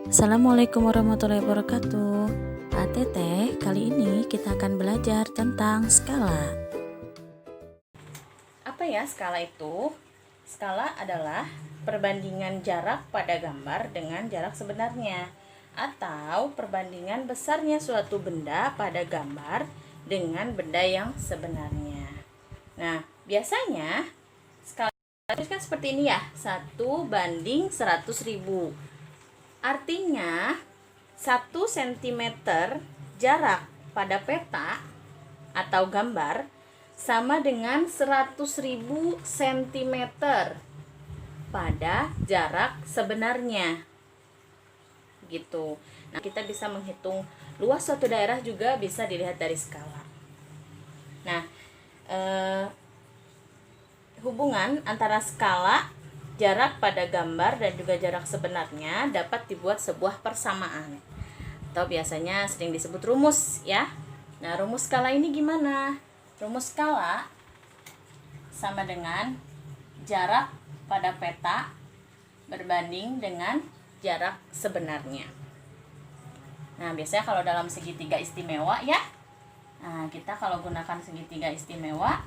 Assalamualaikum warahmatullahi wabarakatuh. Teteh, kali ini kita akan belajar tentang skala. Apa ya skala itu? Skala adalah perbandingan jarak pada gambar dengan jarak sebenarnya, atau perbandingan besarnya suatu benda pada gambar dengan benda yang sebenarnya. Nah, biasanya skala itu kan seperti ini ya, 1:100.000. Artinya 1 cm jarak pada peta atau gambar sama dengan 100.000 cm pada jarak sebenarnya. Gitu. Nah, kita bisa menghitung luas suatu daerah juga bisa dilihat dari skala. Nah, hubungan antara skala, jarak pada gambar dan juga jarak sebenarnya dapat dibuat sebuah persamaan atau biasanya sering disebut rumus ya. Nah, rumus skala ini gimana? Rumus skala sama dengan jarak pada peta berbanding dengan jarak sebenarnya. Nah, biasanya kalau dalam segitiga istimewa ya, nah kita kalau gunakan segitiga istimewa,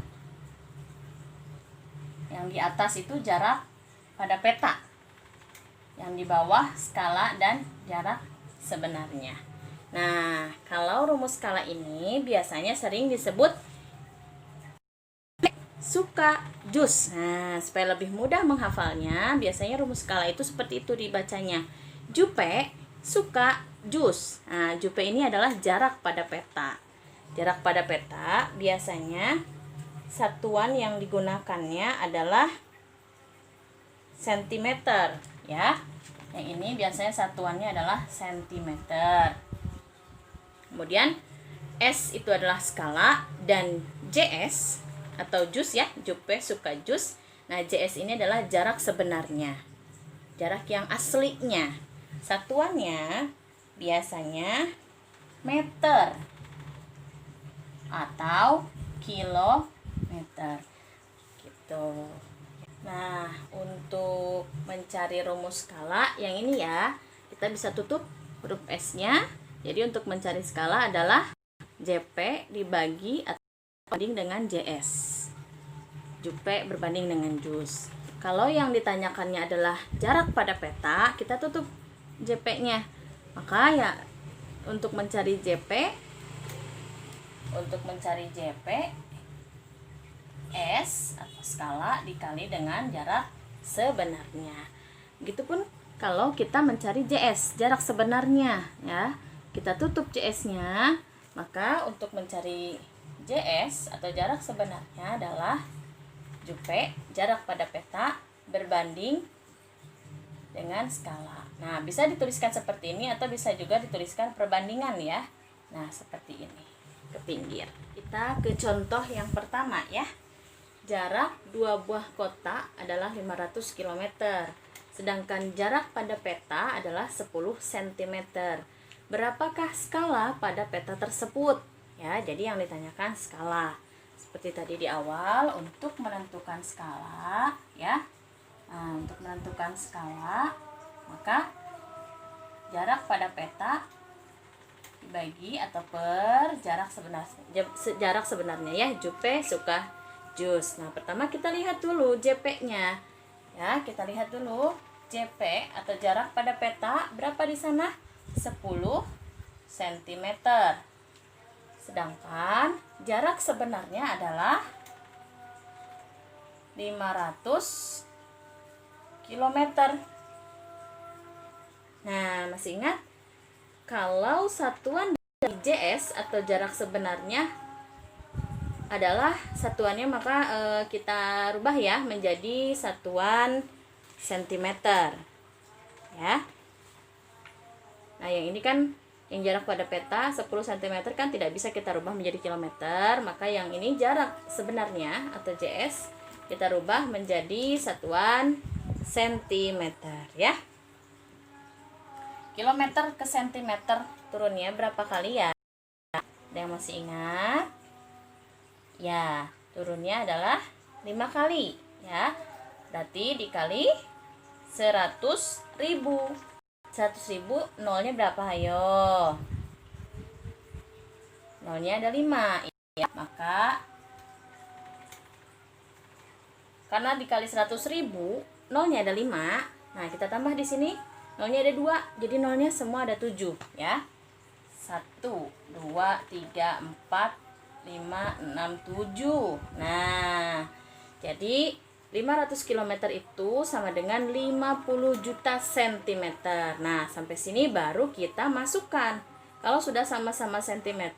yang di atas itu jarak pada peta, yang di bawah skala dan jarak sebenarnya. Nah, kalau rumus skala ini biasanya sering disebut suka jus. Nah, supaya lebih mudah menghafalnya, biasanya rumus skala itu seperti itu dibacanya. Jupe suka jus. Nah, jupe ini adalah jarak pada peta. Jarak pada peta biasanya satuan yang digunakannya adalah sentimeter ya. Yang ini biasanya satuannya adalah sentimeter. Kemudian S itu adalah skala dan JS atau jus ya, jupe suka jus. Nah, JS ini adalah jarak sebenarnya, jarak yang aslinya. Satuannya biasanya meter atau kilometer gitu. Nah, untuk mencari rumus skala yang ini ya, kita bisa tutup huruf S-nya. Jadi untuk mencari skala adalah JP dibagi atau berbanding dengan JS. Jupe berbanding dengan jus. Kalau yang ditanyakannya adalah jarak pada peta, kita tutup JP-nya. Maka ya untuk mencari JP S atau skala dikali dengan jarak sebenarnya. Begitupun kalau kita mencari JS, jarak sebenarnya ya. Kita tutup JS-nya, maka untuk mencari JS atau jarak sebenarnya adalah jupe jarak pada peta berbanding dengan skala. Nah, bisa dituliskan seperti ini atau bisa juga dituliskan perbandingan ya. Nah, seperti ini ke pinggir. Kita ke contoh yang pertama ya. Jarak dua buah kotak adalah 500 km, sedangkan jarak pada peta adalah 10 cm. Berapakah skala pada peta tersebut? Ya, jadi yang ditanyakan skala. Seperti tadi di awal, untuk menentukan skala, ya. Nah, untuk menentukan skala, maka jarak pada peta dibagi atau per jarak sebenarnya ya, jupe suka jus. Nah, pertama kita lihat dulu JP-nya. Ya, kita lihat dulu JP atau jarak pada peta berapa di sana? 10 cm. Sedangkan jarak sebenarnya adalah 500 km. Nah, masih ingat? Kalau satuan dari JS atau jarak sebenarnya adalah satuannya, maka kita rubah ya menjadi satuan sentimeter ya. Nah, yang ini kan yang jarak pada peta 10 cm kan tidak bisa kita rubah menjadi kilometer, maka yang ini jarak sebenarnya atau JS kita rubah menjadi satuan sentimeter ya. Kilometer ke sentimeter turunnya berapa kali ya? Ada yang masih ingat? Ya, turunnya adalah 5 kali ya. Berarti dikali 100.000. 100.000 nolnya berapa? Ayo. Nolnya ada 5. Ya, maka karena dikali 100.000 nolnya ada 5. Nah, kita tambah di sini. Nolnya ada 2. Jadi nolnya semua ada 7 ya. 1, 2, 3, 4, 5, 6, 7. Nah, jadi 500 km itu sama dengan 50 juta cm. Nah, sampai sini baru kita masukkan. Kalau sudah sama-sama cm,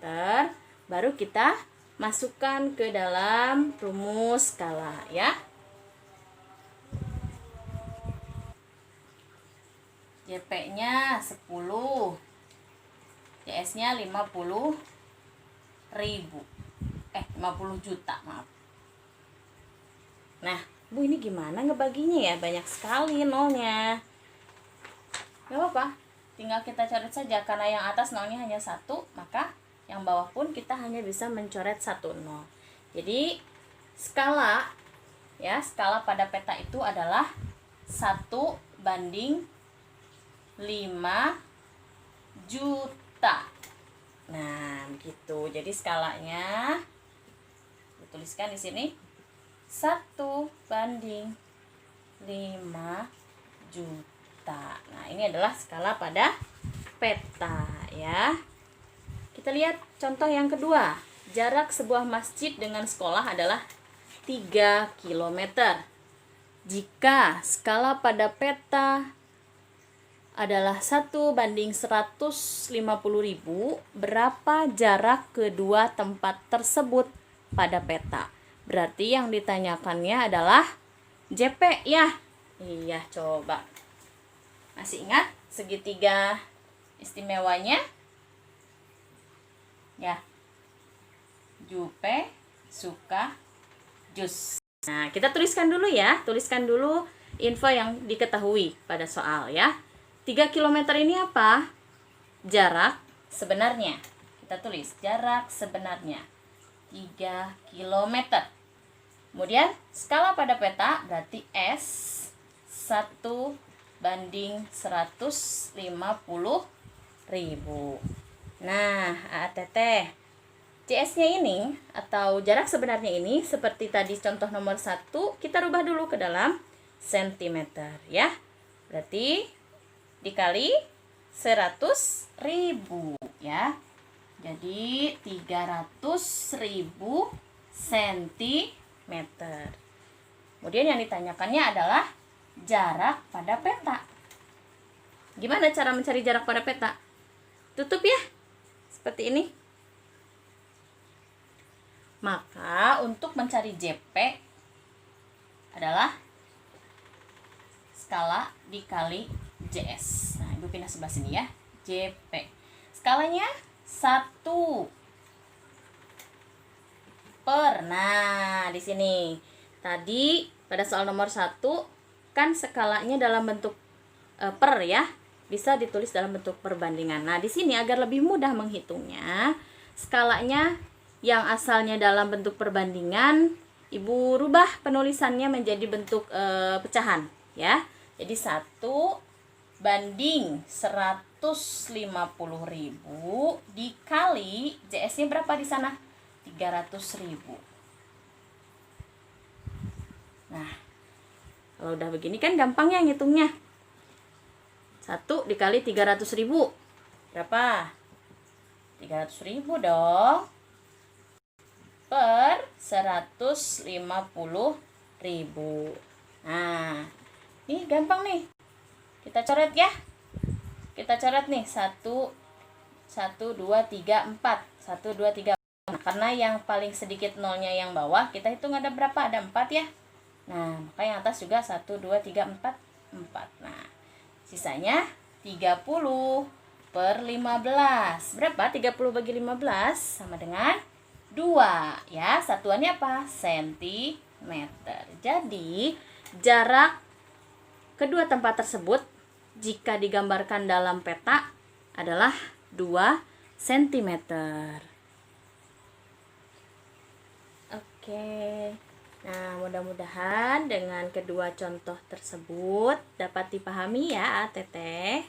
baru kita masukkan ke dalam rumus skala ya. JP-nya 10, CS-nya 50.000. 50 juta, maaf. Nah, Bu, ini gimana ngebaginya ya? Banyak sekali nolnya. Gak apa-apa, tinggal kita coret saja. Karena yang atas nolnya hanya 1, maka yang bawah pun kita hanya bisa mencoret 1 nol. Jadi, skala ya, skala pada peta itu adalah 1:5 juta. Nah, begitu. Jadi skalanya dituliskan di sini 1:5 juta. Nah, ini adalah skala pada peta ya. Kita lihat contoh yang kedua. Jarak sebuah masjid dengan sekolah adalah 3 km. Jika skala pada peta adalah 1:150.000, berapa jarak kedua tempat tersebut pada peta? Berarti yang ditanyakannya adalah JP ya. Iya, coba. Masih ingat segitiga istimewanya? Ya. Jupe suka jus. Nah, kita tuliskan dulu ya. Tuliskan dulu info yang diketahui pada soal ya. 3 km ini apa? Jarak sebenarnya. Kita tulis jarak sebenarnya 3 km. Kemudian skala pada peta berarti S 1:150.000. Nah, ATT CS-nya ini atau jarak sebenarnya ini seperti tadi contoh nomor 1, kita rubah dulu ke dalam sentimeter ya. Berarti dikali 100.000 ya. Jadi 300.000 cm. Kemudian yang ditanyakannya adalah jarak pada peta. Gimana cara mencari jarak pada peta? Tutup ya. Seperti ini. Maka untuk mencari JP adalah skala dikali JS. Nah, Ibu pindah sebelah sini ya. JP. Skalanya 1 per. Nah, di sini. Tadi pada soal nomor 1 kan skalanya dalam bentuk per ya. Bisa ditulis dalam bentuk perbandingan. Nah, di sini agar lebih mudah menghitungnya, skalanya yang asalnya dalam bentuk perbandingan, Ibu rubah penulisannya menjadi bentuk pecahan ya. Jadi 1:150.000 dikali JS-nya berapa di sana? 300.000. Nah, kalau udah begini kan gampang ya ngitungnya. 1 dikali 300.000 berapa? 300.000 dong. Per 150.000. Nah, ini gampang nih. Kita coret ya. Kita coret nih 1 2 3 4. 1 2 3 4. Nah, karena yang paling sedikit nolnya yang bawah, kita hitung ada berapa? Ada 4 ya. Nah, maka yang atas juga 1 2 3 4 4. Nah, sisanya 30 per 15. Berapa? 30 bagi 15 sama dengan 2 ya. Satuannya apa? Sentimeter. Jadi jarak kedua tempat tersebut jika digambarkan dalam peta adalah 2 cm. Oke. Nah, mudah-mudahan dengan kedua contoh tersebut dapat dipahami ya, Teteh.